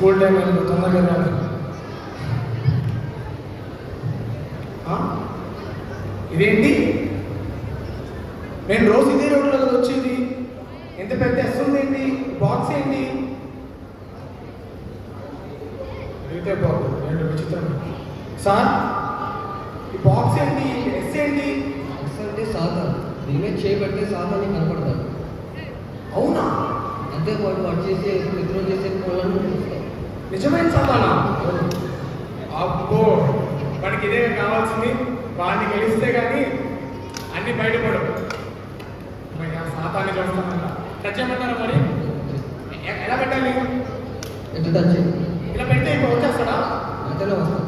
School time అయింది తొందరగా రాదు. ఇదేంటి, నేను రోజు ఇదే రోడ్లో కదా వచ్చేది, ఎంత పెద్ద ఎస్ ఉందేంటి, బాక్స్ ఏంటి? అడిగితే బాబు ఏంటో విచిత్రం. సార్ ఈ బాక్స్ ఏంటి, ఎస్ ఏంటి? ఎస్ అంటే సాతాన్, దీని చేయబట్టే సాతాన్ని కనపడతాడు. అవునా? అంతే వాడు చేసే నిద్ర చేసే పనులను చూస్తాం. నిజమైన సాతానా? అబ్బో, మనకి ఇదే కావాల్సింది. వాడిని గెలిస్తే కానీ అన్ని బయటపడవు. మరి ఆ సాతాన్ని చూస్తానంట. టచ్ చేయమంటారా మరి? ఎలా పెట్టాలి? ఎంత టచ్ ఇలా పెడితే ఇప్పుడు వచ్చేస్తాడా? అంతేనా వస్తాం.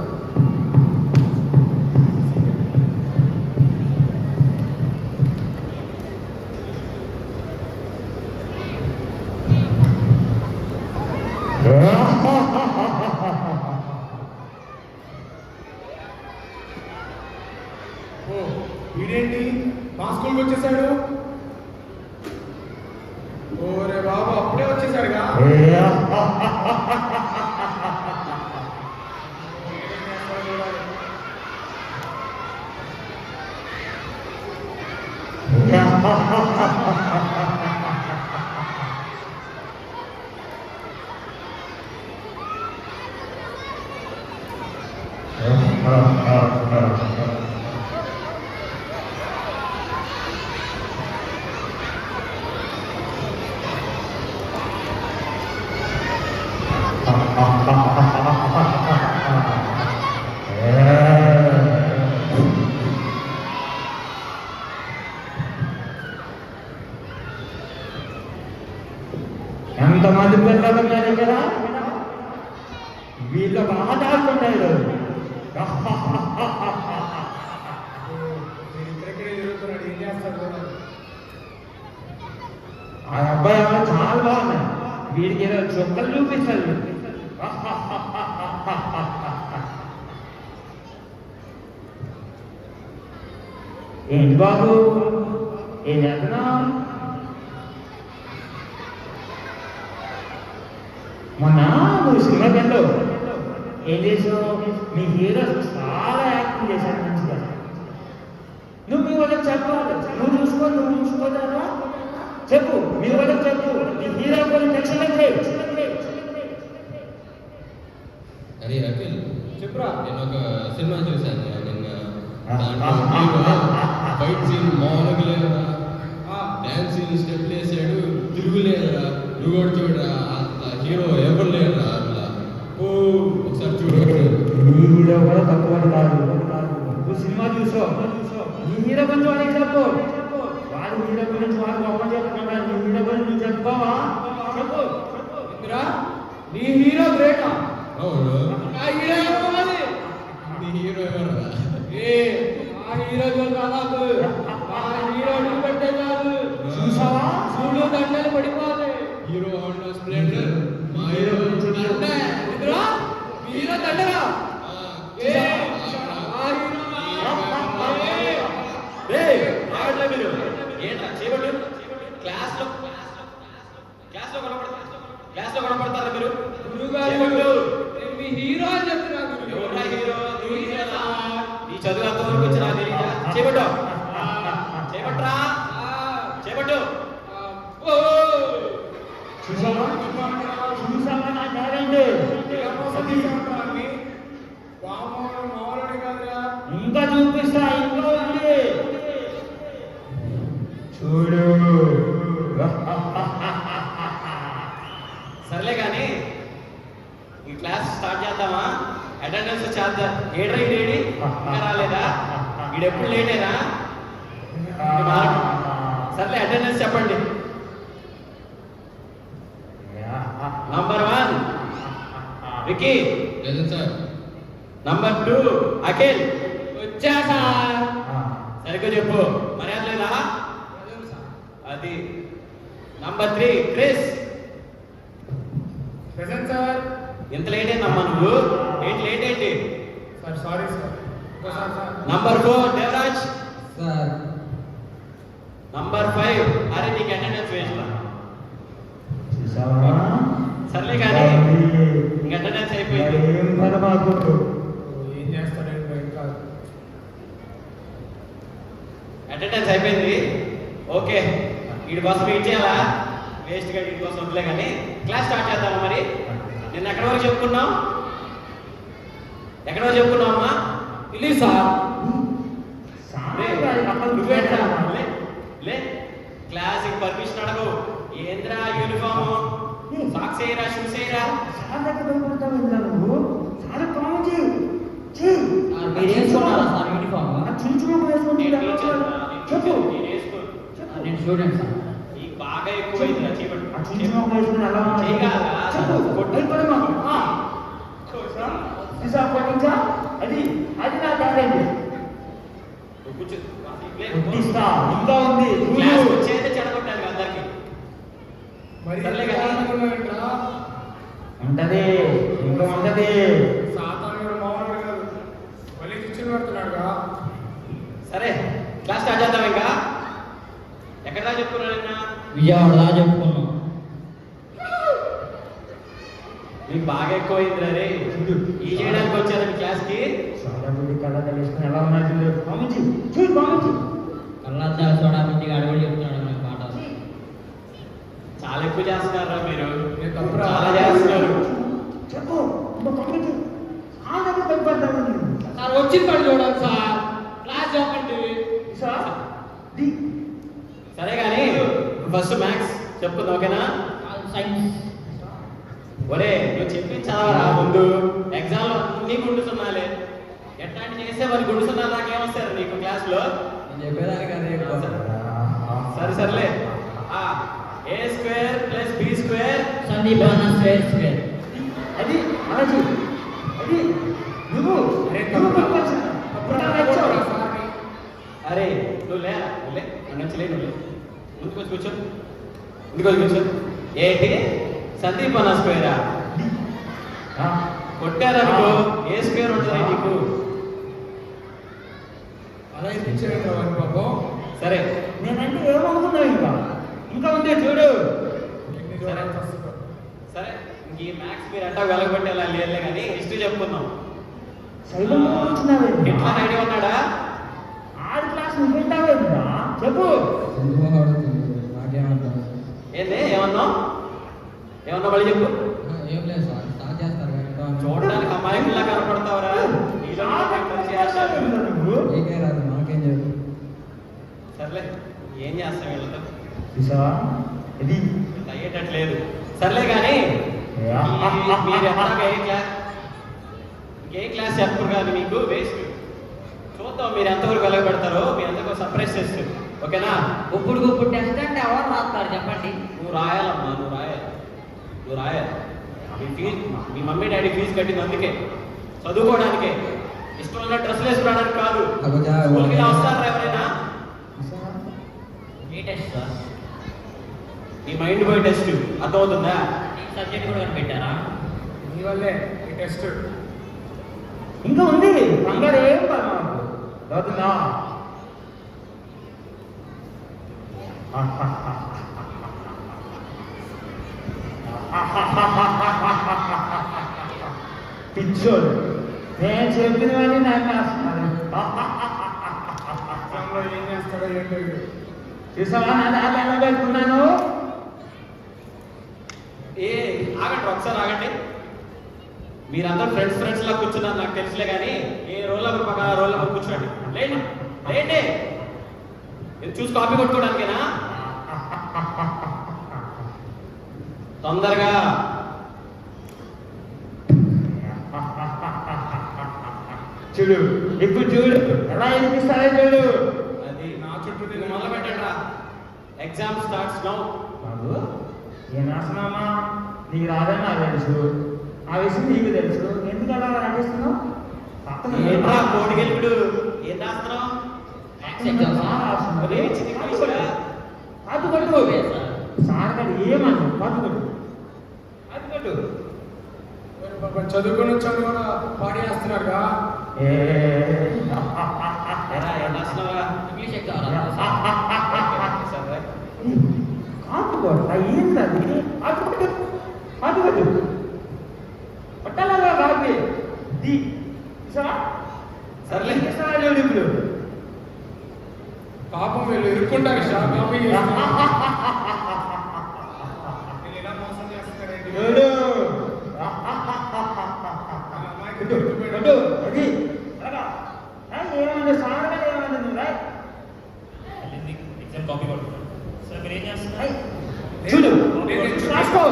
వీడేంటి మా స్కూల్కి వచ్చేసాడు? ఓరే బాబు, అప్పుడే వచ్చేసాడుగా. ఎంతమంది పిల్లలు ఉన్నారు ఇక్కడ? వీళ్ళు బాగా దాచుకుంటారు. ఇక్కడెక్కడే తిరుగుతున్నాడు, ఏం చేస్తాడు? ఆ అబ్బాయి చాలా బాగున్నాయి. వీడికి ఏదో చుక్కలు చూపిస్తాడు. ఏంటి బాబు, ఏం చేస్తున్నావు? మొన్న నువ్వు సినిమాకి వెళ్ళావు, ఏం చేసావు? మీ హీరో చాలా యాక్టింగ్ చేశాడు మంచిగా. నువ్వు మీ వాళ్ళకి చెప్పాలి. నువ్వు చూసుకోదా? చెప్పు, మీ వాళ్ళకి చెప్పు. మీ హీరో గురించి ఎక్సలెంట్. అరే అఖిల్, చెప్పురా. నేను ఒక సినిమా చూశాను నిన్న. దాంట్లో ఫైట్ సీన్ మామూలుగా లేదురా, డ్యాన్స్ సీన్ స్టెప్ వేసాడు, తిరుగులేదురా. నువ్వు కూడా చూడరా, హీరో ఎవరు లేరురా అట్లా. ఒకసారి చూడు. నీ హీరో కూడా తక్కువ కాదు. నువ్వు సినిమా చూసావు, నీ హీరో గురించి వాడికి చెప్పు. వాడు హీరో గురించి వాడు గొప్ప చెప్పుకుంటాడు. నీ హీరో గురించి నువ్వు చెప్పుకోవా? చెప్పు. నీ హీరో గ్రేటా? అవును. ఆ హీరో ఎవరు? నీ హీరో ఎవరురా? ఆ హీరో కాదు, ఆ హీరో పెట్టే కాదు. చూసావా? చూడు, దండలు పడిపోవాలి. Hero Honda Splendor. మా హీరో హీరో దండరా? మీరు ఏంట్రా చేయబట్టు? క్లాస్లో కనపడతారా మీరు? మీ హీరో అని చెప్తున్నా. ఎవరా హీరో? ఈ చదువు అంతవరకు వచ్చినా తెలియదా? చేయబట్టు, చేయబట్రా, చేయబట్టు. చూసావా? నా టాలెంట్ ఇంకా చూపిస్తా. ఇంకా ఉంది, చూడు. సర్లే కానీ ఈ క్లాస్ స్టార్ట్ చేద్దామా? అటెండెన్స్ చేద్దాం. ఏడ్రా ఇడేడి ఇంకా రాలేదా? ఈడెప్పుడు లేటేనా? సర్లే, అటెండెన్స్ చెప్పండి. నంబర్ 1 వికీ. లేదు సార్. నంబర్ 2 అఖిల్. వచ్చా సార్. సరిగ్గా చెప్పు, మర్యాద లేదా? అది. Number 3 Chris. Present sir. ఎంత లేట్ అయిందమ్మా నువ్వు? ఏంటి లేట్ ఏంటి? Sir sorry sir. Number 4 Devaraj. Sir. Number 5 అరే నీకు అటెండెన్స్ వేస్తా. చూసావా? సర్లే కానీ ఇంకా అటెండెన్స్ అయిపోయింది. ఏం పరమాకు ఏం చేస్తాడండి ఇంకా అటెండెన్స్ అయిపోయింది. ఓకే, వీడి కోసం వెయిట్ చేయాలా? వేస్ట్గా వీడి కోసం వదిలే కానీ క్లాస్ స్టార్ట్ చేద్దామా మరి? నిన్న ఎక్కడి వరకు చెప్పుకున్నాం? ఎక్కడి వరకు చెప్పుకున్నాం అమ్మా? ఇల్లు సార్ లే క్లాస్కి పర్మిషన్ అడగు. ఏంద్రా యూనిఫామ్, సాక్స్ వేయరా, షూస్ వేయరా? సార్ దగ్గర భయపడతావు ఎందుకు నువ్వు? సార్ కాము చెయ్యి మీరు వేసుకున్నారా సార్ యూనిఫామ్? చిన్న చిన్న వేసుకుంటున్నా చెప్పు నేను స్టూడెంట్ సార్. ఈ బాగా ఎక్కువైందిరా చేయబడి. ఆ చిన్న చిన్న వేసుకుని ఎలా ఉన్నా చెప్పు భయపడమా పట్టించా అది అది నా టాలెంట్ కూర్చో. పుట్టిస్తా ఇంకా ఉంది క్లాస్ వచ్చేదే చెడగొట్టాలి అందరికి. మరి సర్లే కానీ. ఉంటది ఇంకా ఉంటది. సాతాను కూడా మామూలుగా కాదు, మళ్ళీ కిచెన్ పెడుతున్నాడుగా. సరే క్లాస్ స్టార్ట్ చేద్దాం. ఇంకా ఎక్కడ దాకా చెప్పుకున్నాను నిన్న? విజయవాడ దాకా చెప్పుకున్నాం. మీకు బాగా ఎక్కువైందిరా రే. ఈ చేయడానికి వచ్చారు మీ క్లాస్కి. చాలా మంది కళ్ళ తెలుసుకుని ఎలా ఉన్నారు చూడు పంపించి చూడు పంపించి కళ్ళద్దాలు సోడా మంచిగా అడవులు చెప్తున్నాడు నాకు పాఠాలు. చాలా ఎక్కువ చేస్తున్నారా మీరు? నేను తప్పురా. చాలా చేస్తున్నారు. చెప్పు ఇంకా పంపించి ఆ దగ్గర భయపడ్డాను సార్ వచ్చింది పడి చూడాలి సార్, క్లాస్ చెప్పండి సార్ సరే కానీ ఫస్ట్ మ్యాథ్స్ చెప్పుకుందాం, ఓకేనా? సైన్స్ ఒరే నువ్వు చెప్పి చదవరా ముందు. ఎగ్జామ్లో అన్ని గుండు సున్నాలే. ఎట్లాంటి చేస్తే మరి గుండు సున్నా నాకేమొస్తారు నీకు క్లాస్లో? నేను చెప్పేదానికి అదే సరే సర్లే. A square plus B square సందీపాన స్క్వేర్ స్క్వేర్. అది అలాజీ అది నువ్వు అరే నువ్వు తప్పురా. పంపించు. తప్పురా, అప్పుడు తప్పురా వచ్చావు. సార్ని. అరే నువ్వు లేరా? నువ్వు లే, నుంచి లే, నువ్వు లే. ముందుకు వచ్చి కూర్చో, ముందుకు వచ్చి కూర్చో. ఏంటి సందీప్ అన్న స్క్వేరా? ఆ, కొట్టారనుకో ఏ స్క్వేర్ ఉంటుంది నీకు? అలా ఇప్పించాడు వాడిని పాపం. సరే నేనంటే ఏమనుకున్నావు ఇంకా ఇంకా ఉంది చూడు ఎన్ని చూడాలి వస్తుందో. సరే ఇంక ఈ మ్యాథ్స్ మీరు అంటా వెలగబట్టేలా లేదులే కానీ హిస్టరీ చెప్పుకుందాం. సైలెంట్ కూర్చున్నావే ఎట్లా ఐడియా ఉన్నాడా? ఆడి క్లాస్ నువ్వు పెట్టావే చెప్పు నాకేమంటారు? ఏంది ఏమన్నావు? ఏమన్నా మళ్ళీ చెప్పు. ఏం లేదు సార్, స్టార్ట్ చేస్తారు కదా. చూడడానికి అమాయకుల్లా కనపడతావరా? నీలో మంచి ఆశలు. నువ్వు ఏకే రాదు, మాకేం చెప్పు. సర్లే ఏం చేస్తాం వీళ్ళతో? చూసావా ఇది ఇంత అయ్యేటట్లేదు. సర్లే కానీ మీరు ఎట్లాగా ఏ క్లాస్ చెప్పరు కానీ మీకు వేస్ట్. చూద్దాం మీరు ఎంతవరకు వెలగబెడతారో. మీ అందరికీ సర్ప్రైజ్ టెస్ట్, ఓకేనా? ఇప్పుడు టెస్ట్ అంటే ఎవరు రాస్తారు చెప్పండి? నువ్వు రాయాలమ్మా, నువ్వు రాయాలి, నువ్వు రాయాలి. మీ ఫీజు మీ మమ్మీ డాడీ ఫీజు కట్టింది అందుకే, చదువుకోవడానికే. ఇష్టం ఉన్న డ్రెస్సులు వేసుకోవడానికి కాదు. స్కూల్కి ఇలా వస్తారా ఎవరైనా? ఏ టెస్ట్ సార్? మీ మైండ్ పోయి టెస్ట్ అర్థమవుతుందా? ఈ సబ్జెక్ట్ కూడా కనిపెట్టారా? నీ వల్లే ఈ టెస్ట్. ఇంకా ఉంది అందరు ఏం చదువునా పిచ్చోడు నేను చెప్పినవన్నీ నాకు రాస్తున్నారు ఎగ్జామ్లో ఏం చేస్తాడో ఏంటో వీడు. చూసావా నేను పెట్టుకున్నాను ఏ ఆగండి ఒకసారి ఆగండి. మీరందరూ ఫ్రెండ్స్ లా కూర్చున్నారు నాకు తెలుసులే కానీ ఏ రోల్ నెంబర్ పక్కన రోల్ నెంబర్ కూర్చోండి. లేండి లేండి. ఇది చూసి కాపీ కొట్టుకోవడానికేనా? తొందరగా. చూడు ఇప్పుడు చూడు ఎలా ఎదిపిస్తారో చూడు అది నా చుట్టూ ఇది మొదలు పెట్టండి రా. Exam starts now. బాబు ఏం రాస్తున్నామా నీకు రాదని నాకు తెలుసు ఆ విషయం నీకు తెలుసు ఎందుకు అలా రాజేస్తున్నావు ఏంట్రా కోడి గెలుపుడు? ఏం రాస్తున్నావు? ఒరే, చిన్ని పిలిచిరా. కాదుకట్టు సార్ గారు ఏమన్నా కాదుకట్టు కాదుకట్టు వీడు పాపం చదువుకొని వచ్చాడు కూడా పాడి వేస్తున్నాడుగా. ఏరా, ఏం రాస్తున్నావా? ఇంగ్లీష్ ఎగ్జామ్ సరే కాదుకోట ఏంటది కాదుకట్టు కాదుకట్టు పట్టాలా షాప్ కాపీ ఇలా మోసం చేస్తున్నారండి. చూడు కొట్టు అది ఏమన్నా సాగగా ఏమన్నా నువ్వు రా ఎగ్జామ్ కాపీ కొట్టు సార్ మీరు ఏం చేస్తున్నారు చూడు నేను రాసుకో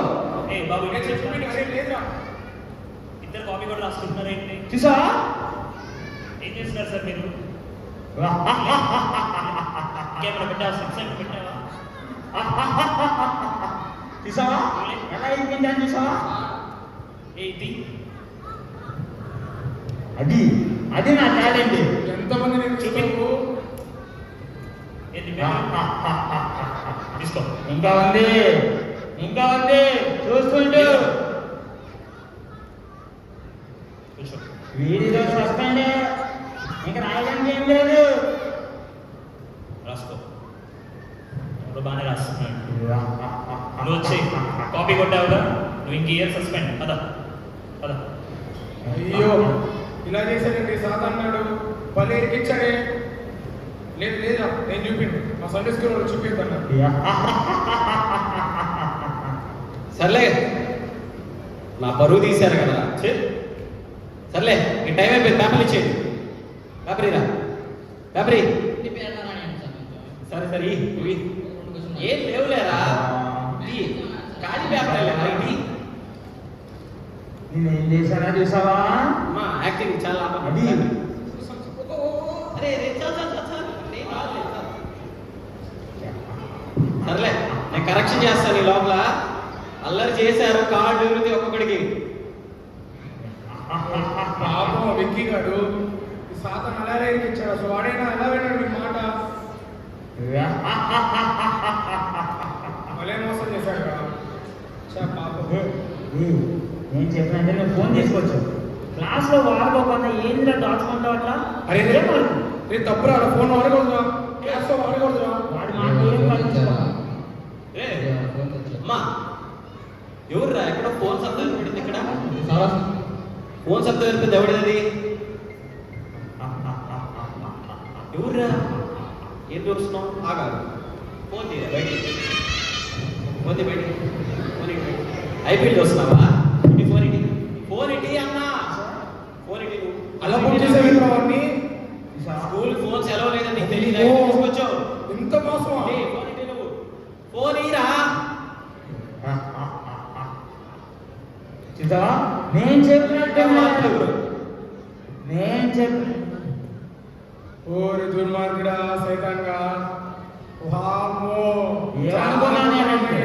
ఏ బాబు నేను చెప్పి అరే లేదురా ఇద్దరు కాపీ కొట్టు రాసుకుంటున్నారు ఏంటి చూసా ఏం చేస్తున్నారు సార్ మీరు ఇంకేమైనా పెట్టావా సిక్స్ పెట్టావా చూసావా ఎలా అయిపోయిందని చూసావా ఏ ఇది అది అది నా టాలెంట్ ఎంతమంది నేను చూపించు ఏంటి తీసుకో ఇంకా ఉంది చూస్తుంటూ కూర్చో వీడిలో సస్పెండ్ ఇంకా రాయడానికి ఏం లేదు రాసుకో ఎవరు బాగానే రాస్తున్నాడు నువ్వు వచ్చి కాపీ కొట్టావుగా నువ్వు ఇంక ఇయర్ సస్పెండ్ పద పద అయ్యో ఇలా చేశాడండి సాధారణాడు భలే ఎక్కించాడే లేదు లేదా నేను చూపిండు మా సండే స్కూల్ వాళ్ళు చూపిద్దన్నా సర్లే నా పరువు తీశారు కదా సర్లే ఈ టైం అయిపోయింది పేపర్లు ఇచ్చేయండి పేపర్ ఇరా పేపర్ ఇయ్యి. నీ పేరు ఎలా రాయండి సార్ కొంచెం. సరే సరే ఇవి రెండు క్వశ్చన్లు. ఏం లేవులేరా ఇయ్యి. ఖాళీ పేపర్ లేరా ఇది నేను ఏం చేశానా చూసావా అమ్మా యాక్టింగ్ చాలా అది అరే రే చాలు చాలు చాలు చాలు నేను రాలేదు చాలు. సర్లే నేను కరెక్షన్ చేస్తాను ఈ లోపల అల్లరి చేశారు కార్డు ఇరుగుతుంది ఒక్కొక్కడికి పాపం వెక్కి గాడు ఈ సాతాన్ అలాగే ఎక్కించాడు అసలు వాడైనా ఎలా విన్నాడు మీ మాట భలే మోసం చేశాడు పాపం నేను చెప్పినంటే నువ్వు ఫోన్ తీసుకోవచ్చు క్లాస్లో వాడుకోకుండా ఏందిరా దాచుకుంటావు అట్లా అరే రే తప్పురా ఫోన్ వాడకూడదురా క్లాస్లో వాడకూడదురా వాడి మాట ఏం పట్టించుకో. ఏ అమ్మా ఎవర్రా ఎక్కడ ఫోన్ శబ్దం వినిపించింది ఇక్కడ ఫోన్ శబ్దం వినిపింది ఎవడిది ఎవర్రా ఏం చూస్తున్నావు ఆగాదు ఫోన్ తీరా బయటికి ఫోన్ తీ బయటికి ఫోన్ ఇటు బయటికి. ఐపీఎల్ చూస్తున్నావా ఇటు ఫోన్ ఇటీ అన్నా ఫోన్ ఇటీ నువ్వు అలా ఫోన్ చేసేవిరా వాడిని స్కూల్ ఫోన్ సెలవు లేదని నీకు తెలియదు ఓ. తీసుకొచ్చావు ఇంత మోసమా ఫోన్ ఇటీ నువ్వు ఫోన్ ఇరా చూసావా నేను చెప్పినట్టు నేను చెప్పి ఓరి దుర్మార్గుడా సైతాన్గా వామ్మో ఏమనుకున్నాను నేనంటే?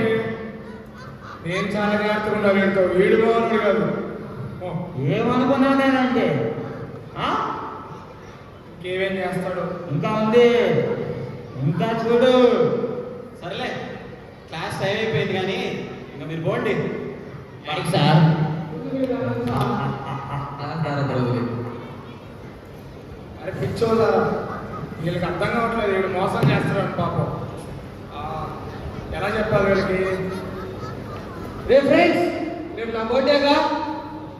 నేను చాలా జాగ్రత్తగా ఉన్నా వీడితో వీడు బాగున్నాడు కాదు ఓ, ఏమనుకున్నావు నేనంటే ఆ? ఇంకేమేం చేస్తాడు ఇంకా ఉంది ఇంకా చూడు సరేలే క్లాస్ టైం అయిపోయింది కానీ ఇంకా మీరు పోండి థాంక్స్ సార్. అరే పిచ్చోళ్ళ వీళ్ళకి అర్థం కావట్లేదు వీడు మోసం చేస్తున్నాడు పాపం ఆ, ఎలా చెప్పాలి వీళ్ళకి రే ఫ్రెండ్స్ రేపు నా బర్త్డేగా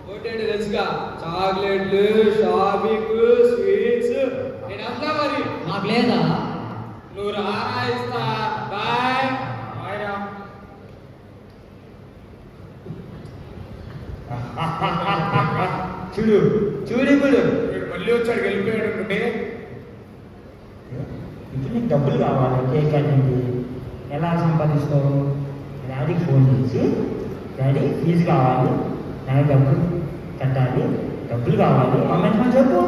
బర్త్డే అంటే తెలుసుగా చాక్లెట్లు షాపింగ్ స్వీట్స్ నేను వస్తా మరి మాకు లేదా నువ్వు రారా ఇస్తా బాయ్ ఆయరా చూడు చూడు ఇప్పుడు వీడు మళ్ళీ వచ్చాడు వెళ్ళిపోయాడు అనుకుంటే ఇప్పుడు నీకు డబ్బులు కావాలి కేక్ కటింగ్కి ఎలా సంపాదిస్తావు డాడీకి ఫోన్ చేసి డాడీ ఫీజు కావాలి నాకు డబ్బులు కట్టాలి డబ్బులు కావాలి అమ్మేమని చెప్పు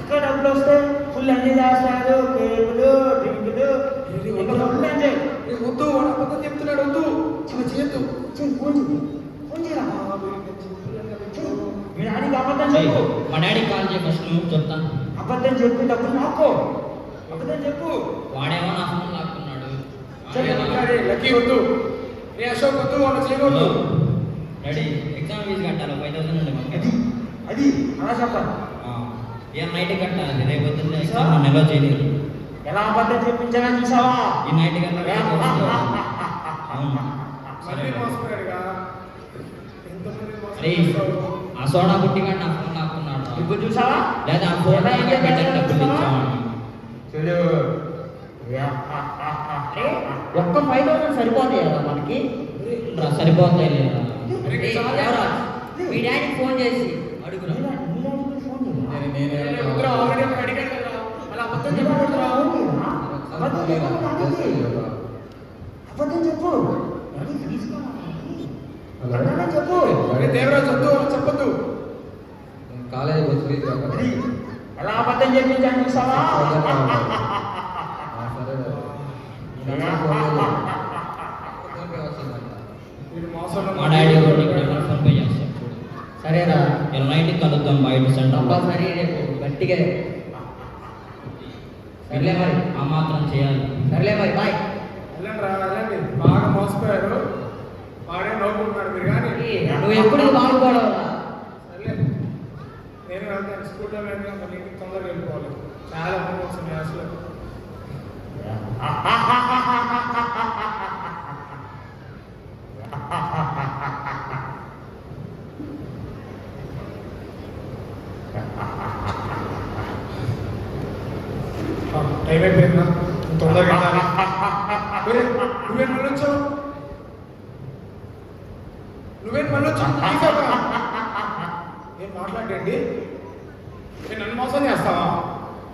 ఇక్కడ డబ్బులు వస్తే ఫుల్ అన్ని చేస్తారు కేకులు డ్రింకులు ఇంకా డబ్బులు అంటే ఏ వద్దు వాడు అబద్ధం చెప్తున్నాడు వద్దు చేయొద్దు ఫోన్ చేయి ఫోన్ చేయరా మీ డాడీకి అబద్ధం చెప్పు మా డాడీకి కాల్ చేయ ఫస్ట్ నువ్వు చెప్తాను. అబద్ధం చెప్పి డబ్బులు నాకో అబద్ధం చెప్పు వాడేమో నా ఫోన్ లాక్కున్నాడు. లక్కీ వద్దు ఏ అశోక్ వద్దు వాడు చేయవద్దు డాడీ ఎగ్జామ్ ఫీజు కట్టాలి 5,000 ఉండే మాకు. అది అది అలా చెప్పాలి ఇక నైట్ కట్టాలి రేపు పొద్దున్న ఎగ్జామ్ నెలలో చేయలేదు. ఎలా అబద్ధం చెప్పించాలని చూసావా ఈ నైట్ కన్నా అవును. మళ్ళీ మోసపోయాడుగా ఎంతమంది మోసం అరే చేస్తావు? ఆ సోడా బుట్టి కానీ నా ఫోన్ లాక్కున్నాడు. ఇప్పుడు చూసావా లేదా ఆ ఫోన్ ఎలా పెట్టని డబ్బులు చూసావా? ఇచ్చామని. చూడు అరే ఒక్క 5,000 సరిపోతాయి కదా మనకి. రా సరిపోతాయి లేదా ఎవరా మీ డాడీకి ఫోన్ చేసి అడుగురా. ఉత్తరం ఆల్రెడీ ఒకటి అడిగాను కదా, అలా అబద్ధం చెప్పకూడదురా. అబద్ధం చెప్పు. చెప్పు. అరే దేవరాజ్ వద్దు, అలా చెప్పొద్దు. కాలేజీ వచ్చి ఎలా అబద్ధం చెప్పించాను చూసావా? వీడు మోసంలో మా డాడీ కూడా నీకు నెంబర్ ఫోన్ పే చేస్తాడు చూడు. సరేరా ఇలా నైట్కి కలుద్దాం బయట సెంటర్. కంపల్సరీ రేపు గట్టిగా. సర్లే మరి. ఆ మాత్రం చేయాలి. సర్లే మరి బాయ్. వెళ్ళండి రా, వెళ్ళండి. బాగా మోసపోయారు, వాడే నవ్వుకుంటున్నాడు మీరు కానీ. నువ్వు ఎప్పుడు బాగుపడవురా. సర్లే నేను వెళ్తాను, స్కూల్లో వెళ్ళి మళ్ళీ ఇంటికి తొందరగా వెళ్ళిపోవాలి. చాలా హోంవర్క్స్ ఉన్నాయి అసలు. టైం అయిపోయిందా, తొందరగా వెళ్ళాలి. ఒరే, నువ్వేం మళ్ళీ వచ్చావు? నువ్వేం మళ్ళీ వచ్చావు? తీసావా? ఏం మాట్లాడండి? నేను నన్ను మోసం చేస్తావా?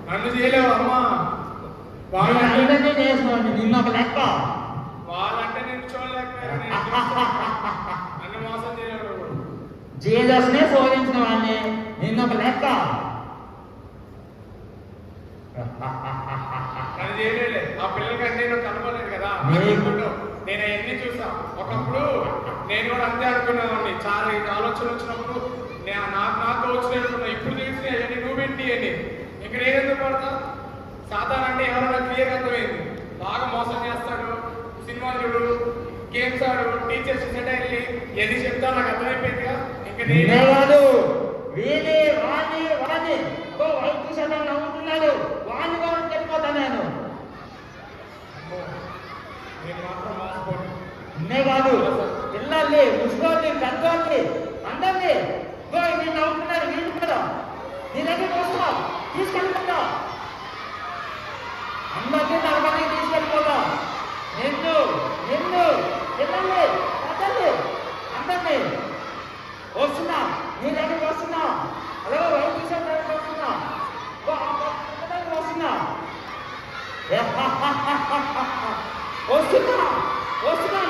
నన్ను చేయలేవు అమ్మా. వాళ్ళంటే చేస్తున్నాను నిన్న ఒక లెక్క. వాళ్ళంటే నేను చూడలేకపోయాను. నేను చూస్తాను. నన్ను మోసం చేయలేడు. జీసస్నే శోధించిన వాడిని నిన్న ఒక లెక్క. నన్ను చేయలేలే. ఆ పిల్లలకంటే నేను కనపడలేదు కదా. నేను అవన్నీ చూసా. ఒకప్పుడు నేను కూడా అంతే అనుకున్నాను. చాలా ఆలోచన వచ్చినప్పుడు నాకు వచ్చినట్టున్నా. ఇప్పుడు తెలిసి అవన్నీ నువ్వు పెట్టి అని ఇక్కడ ఏదెందుకు పడతా? సాధారణ అంటే ఎవరో నాకు క్లియర్ అర్థమైంది. బాగా మోసం చేస్తాడు, సినిమాలు చూడు, గేమ్స్ ఆడు, టీచర్స్ సెట్ అయ్యి ఎన్ని చెప్తా నాకు అర్థమైపోయిందిగా. ఇంకా నేనే కాదు వీని వాణి వాణి వైద్య శాతం నవ్వుతున్నాడు. వాణి కూడా వెళ్ళిపోతాను నేను. నేను మాత్రం మోసపోను. నిన్నే కాదు పిల్లల్ని ముసుకోండి పెద్దోళ్ళని అందరినీ వీళ్ళు నవ్వుతున్నారు. వీళ్ళు కూడా నీ దగ్గరికి వస్తా, తీసుకెళ్ళిపోతా. అందరినీ నడపడానికి తీసుకెళ్ళిపోతా. నిన్ను నిన్ను పిల్లల్ని పెద్దల్ని అందరినీ వస్తున్నా, నీ దగ్గరికి వస్తున్నా. అలా వైద్య శాతం వస్తున్నా, వస్తున్నా వస్తున్నా వస్తున్నా